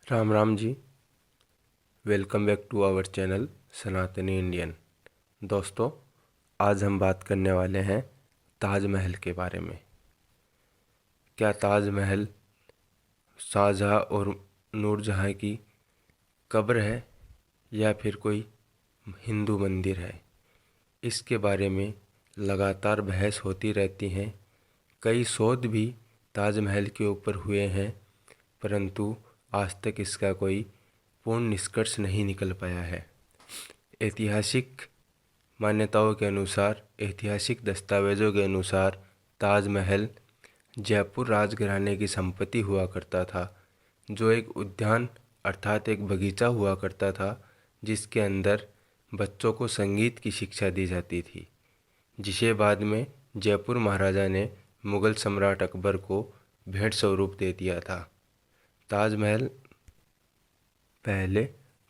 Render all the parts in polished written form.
Ram Ram ji. Welcome back to our channel Sanatani Indian. दोस्तों, आज हम बात करने वाले हैं ताजमहल के बारे में। क्या ताजमहल शाहजहाँ और नूरजहाँ की कब्र है या फिर कोई हिंदू मंदिर है? इसके बारे में लगातार बहस होती रहती हैं। कई शोध भी ताजमहल के ऊपर हुए हैं, परंतु आज तक इसका कोई पूर्ण निष्कर्ष नहीं निकल पाया है। ऐतिहासिक मान्यताओं के अनुसार, ऐतिहासिक दस्तावेज़ों के अनुसार ताजमहल जयपुर राजघराने की संपत्ति हुआ करता था, जो एक उद्यान अर्थात एक बगीचा हुआ करता था, जिसके अंदर बच्चों को संगीत की शिक्षा दी जाती थी, जिसे बाद में जयपुर महाराजा ने मुग़ल सम्राट अकबर को भेंट स्वरूप दे दिया था। ताजमहल पहले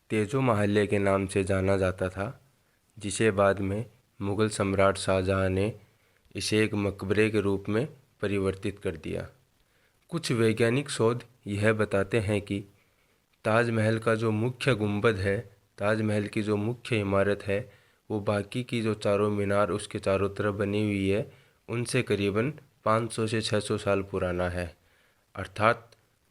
तेजो महल के नाम से जाना जाता था, जिसे बाद में मुग़ल सम्राट शाहजहाँ ने इसे एक मकबरे के रूप में परिवर्तित कर दिया। कुछ वैज्ञानिक शोध यह बताते हैं कि ताजमहल का जो मुख्य गुंबद है, ताजमहल की जो मुख्य इमारत है, वो बाकी की जो चारों मीनार उसके चारों तरफ बनी हुई है, उनसे करीबन 500 से 600 साल पुराना है। अर्थात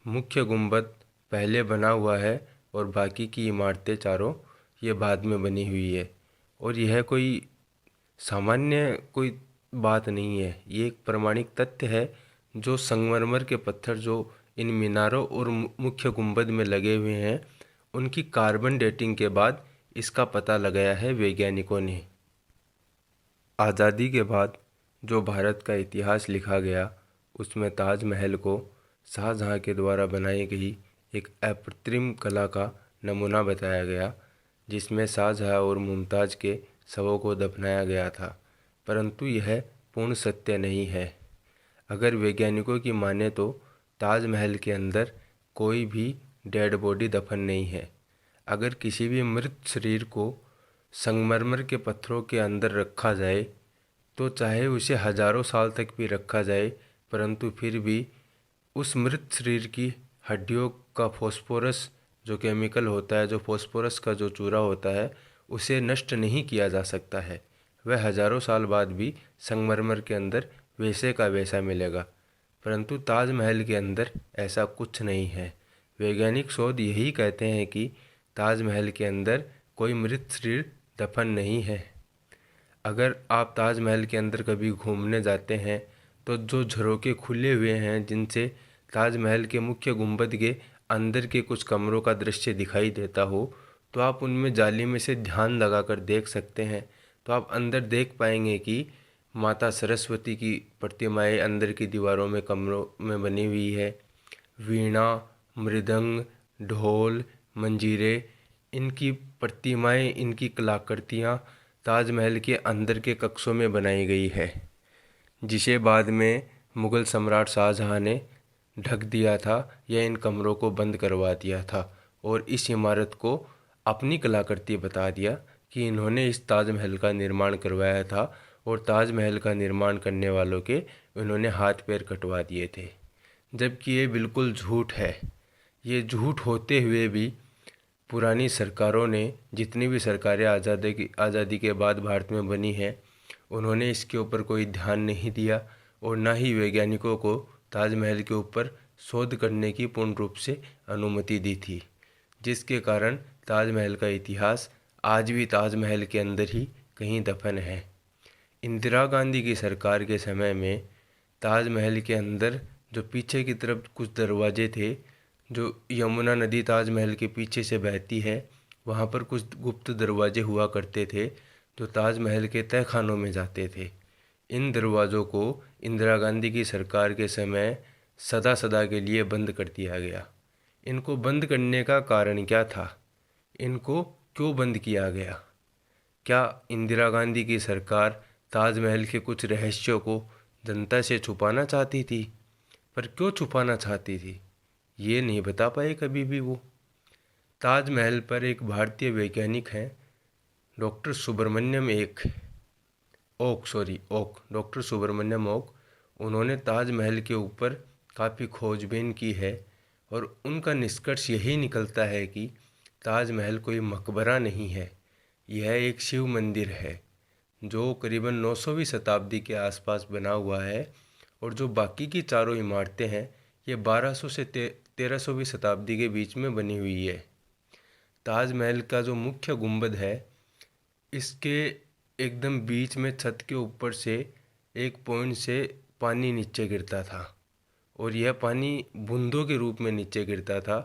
मुख्य गुंबद पहले बना हुआ है और बाकी की इमारतें चारों ये बाद में बनी हुई है। और यह कोई सामान्य कोई बात नहीं है, ये एक प्रमाणिक तथ्य है जो संगमरमर के पत्थर जो इन मीनारों और मुख्य गुंबद में लगे हुए हैं, उनकी कार्बन डेटिंग के बाद इसका पता लगाया है वैज्ञानिकों ने। आज़ादी के बाद जो भारत का इतिहास लिखा गया, उसमें ताजमहल को शाहजहाँ के द्वारा बनाई गई एक अप्रतिम कला का नमूना बताया गया, जिसमें शाहजहाँ और मुमताज़ के शवों को दफनाया गया था। परंतु यह पूर्ण सत्य नहीं है। अगर वैज्ञानिकों की माने तो ताजमहल के अंदर कोई भी डेड बॉडी दफन नहीं है। अगर किसी भी मृत शरीर को संगमरमर के पत्थरों के अंदर रखा जाए, तो चाहे उसे हजारों साल तक भी रखा जाए, परंतु फिर भी उस मृत शरीर की हड्डियों का फॉस्फोरस जो केमिकल होता है, जो फॉस्फोरस का जो चूरा होता है, उसे नष्ट नहीं किया जा सकता है। वह हजारों साल बाद भी संगमरमर के अंदर वैसे का वैसा मिलेगा। परंतु ताजमहल के अंदर ऐसा कुछ नहीं है। वैज्ञानिक शोध यही कहते हैं कि ताजमहल के अंदर कोई मृत शरीर दफन नहीं है। अगर आप ताजमहल के अंदर कभी घूमने जाते हैं, तो जो झरोखे खुले हुए हैं, जिनसे ताजमहल के मुख्य गुंबद के अंदर के कुछ कमरों का दृश्य दिखाई देता हो, तो आप उनमें जाली में से ध्यान लगाकर देख सकते हैं। तो आप अंदर देख पाएंगे कि माता सरस्वती की प्रतिमाएं अंदर की दीवारों में कमरों में बनी हुई है। वीणा, मृदंग, ढोल, मंजीरे, इनकी प्रतिमाएं, इनकी कलाकृतियाँ ताजमहल के अंदर के कक्षों में बनाई गई है, जिसे बाद में मुग़ल सम्राट शाहजहाँ ने ढक दिया था या इन कमरों को बंद करवा दिया था, और इस इमारत को अपनी कलाकृति बता दिया कि इन्होंने इस ताजमहल का निर्माण करवाया था, और ताजमहल का निर्माण करने वालों के इन्होंने हाथ पैर कटवा दिए थे। जबकि ये बिल्कुल झूठ है। ये झूठ होते हुए भी पुरानी सरकारों ने, जितनी भी सरकारें आज़ादी के बाद भारत में बनी हैं, उन्होंने इसके ऊपर कोई ध्यान नहीं दिया, और ना ही वैज्ञानिकों को ताजमहल के ऊपर शोध करने की पूर्ण रूप से अनुमति दी थी, जिसके कारण ताजमहल का इतिहास आज भी ताजमहल के अंदर ही कहीं दफन है। इंदिरा गांधी की सरकार के समय में ताजमहल के अंदर जो पीछे की तरफ कुछ दरवाजे थे, जो यमुना नदी ताजमहल के पीछे से बहती है, वहाँ पर कुछ गुप्त दरवाजे हुआ करते थे जो ताजमहल के तहखानों में जाते थे। इन दरवाज़ों को इंदिरा गांधी की सरकार के समय सदा सदा के लिए बंद कर दिया गया। इनको बंद करने का कारण क्या था? इनको क्यों बंद किया गया? क्या इंदिरा गांधी की सरकार ताजमहल के कुछ रहस्यों को जनता से छुपाना चाहती थी? पर क्यों छुपाना चाहती थी, ये नहीं बता पाए कभी भी वो। ताजमहल पर एक भारतीय वैज्ञानिक हैं, डॉक्टर सुब्रमण्यम ओक, डॉक्टर सुब्रमण्यम ओक। उन्होंने ताजमहल के ऊपर काफ़ी खोजबीन की है, और उनका निष्कर्ष यही निकलता है कि ताजमहल कोई मकबरा नहीं है, यह एक शिव मंदिर है जो करीबन 900वीं शताब्दी के आसपास बना हुआ है। और जो बाकी की चारों इमारतें हैं ये 1200 से 1300वीं शताब्दी के बीच में बनी हुई है। ताजमहल का जो मुख्य गुंबद है इसके एकदम बीच में छत के ऊपर से एक पॉइंट से पानी नीचे गिरता था और यह पानी बूंदों के रूप में नीचे गिरता था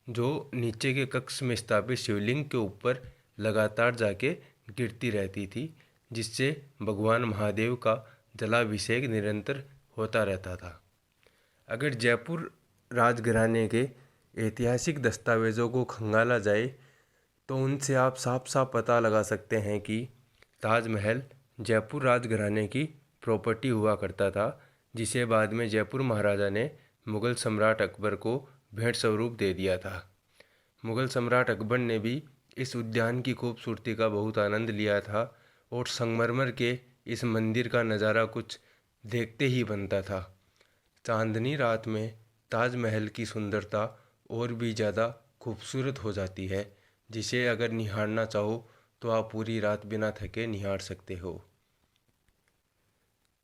जो नीचे के कक्ष में स्थापित शिवलिंग के ऊपर लगातार जाके गिरती रहती थी, जिससे भगवान महादेव का जलाभिषेक निरंतर होता रहता था। अगर जयपुर राजघराने के ऐतिहासिक दस्तावेज़ों को खंगाला जाए तो उनसे आप साफ साफ पता लगा सकते हैं कि ताजमहल जयपुर राजघराने की प्रॉपर्टी हुआ करता था, जिसे बाद में जयपुर महाराजा ने मुग़ल सम्राट अकबर को भेंट स्वरूप दे दिया था। मुग़ल सम्राट अकबर ने भी इस उद्यान की खूबसूरती का बहुत आनंद लिया था और संगमरमर के इस मंदिर का नज़ारा कुछ देखते ही बनता था। चांदनी रात में ताजमहल की सुंदरता और भी ज़्यादा खूबसूरत हो जाती है, जिसे अगर निहारना चाहो तो आप पूरी रात बिना थके निहार सकते हो।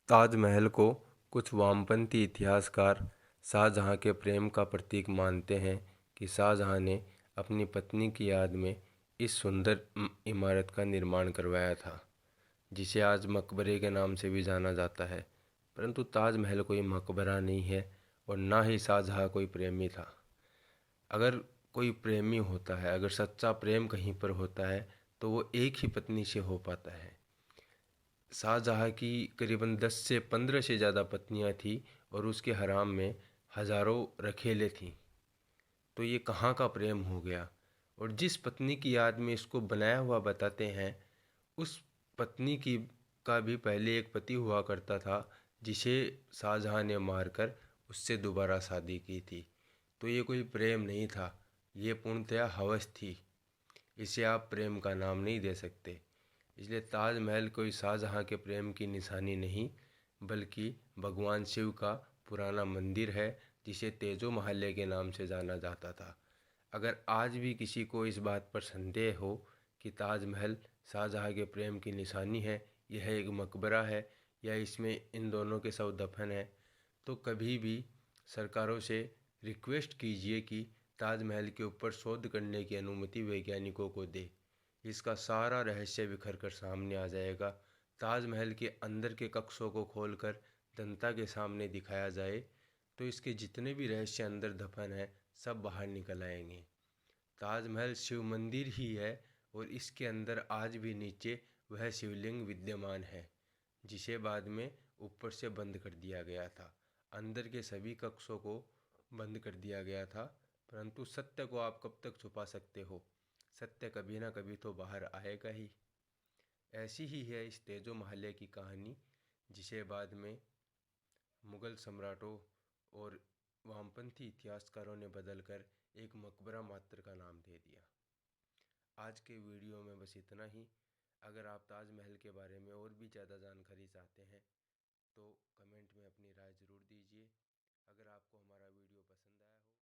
ताजमहल को कुछ वामपंथी इतिहासकार शाहजहां के प्रेम का प्रतीक मानते हैं कि शाहजहां ने अपनी पत्नी की याद में इस सुंदर इमारत का निर्माण करवाया था, जिसे आज मकबरे के नाम से भी जाना जाता है। परंतु ताजमहल कोई मकबरा नहीं है और ना ही शाहजहां कोई प्रेमी था। अगर कोई प्रेमी होता है, अगर सच्चा प्रेम कहीं पर होता है तो वो एक ही पत्नी से हो पाता है। शाहजहां की करीबन 10 से 15 से ज़्यादा पत्नियां थीं और उसके हराम में हज़ारों रखेले थीं। तो ये कहाँ का प्रेम हो गया। और जिस पत्नी की याद में इसको बनाया हुआ बताते हैं उस पत्नी की का भी पहले एक पति हुआ करता था, जिसे शाहजहां ने मारकर उससे दोबारा शादी की थी। तो ये कोई प्रेम नहीं था, ये पूर्णतया हवस थी। इसे आप प्रेम का नाम नहीं दे सकते। इसलिए ताजमहल कोई शाहजहां के प्रेम की निशानी नहीं, बल्कि भगवान शिव का पुराना मंदिर है, जिसे तेजो महल के नाम से जाना जाता था। अगर आज भी किसी को इस बात पर संदेह हो कि ताजमहल शाहजहां के प्रेम की निशानी है, यह एक मकबरा है या इसमें इन दोनों के शव दफन है, तो कभी भी सरकारों से रिक्वेस्ट कीजिए कि ताजमहल के ऊपर शोध करने की अनुमति वैज्ञानिकों को दे। इसका सारा रहस्य बिखर कर सामने आ जाएगा। ताजमहल के अंदर के कक्षों को खोलकर जनता के सामने दिखाया जाए तो इसके जितने भी रहस्य अंदर दफन है सब बाहर निकल आएंगे। ताजमहल शिव मंदिर ही है और इसके अंदर आज भी नीचे वह शिवलिंग विद्यमान है, जिसे बाद में ऊपर से बंद कर दिया गया था। अंदर के सभी कक्षों को बंद कर दिया गया था, परंतु सत्य को आप कब तक छुपा सकते हो। सत्य कभी ना कभी तो बाहर आएगा ही। ऐसी ही है इस तेजो महल की कहानी, जिसे बाद में मुग़ल सम्राटों और वामपंथी इतिहासकारों ने बदलकर एक मकबरा मात्र का नाम दे दिया। आज के वीडियो में बस इतना ही। अगर आप ताजमहल के बारे में और भी ज़्यादा जानकारी चाहते हैं तो कमेंट में अपनी राय ज़रूर दीजिए। अगर आपको हमारा वीडियो पसंद आया हो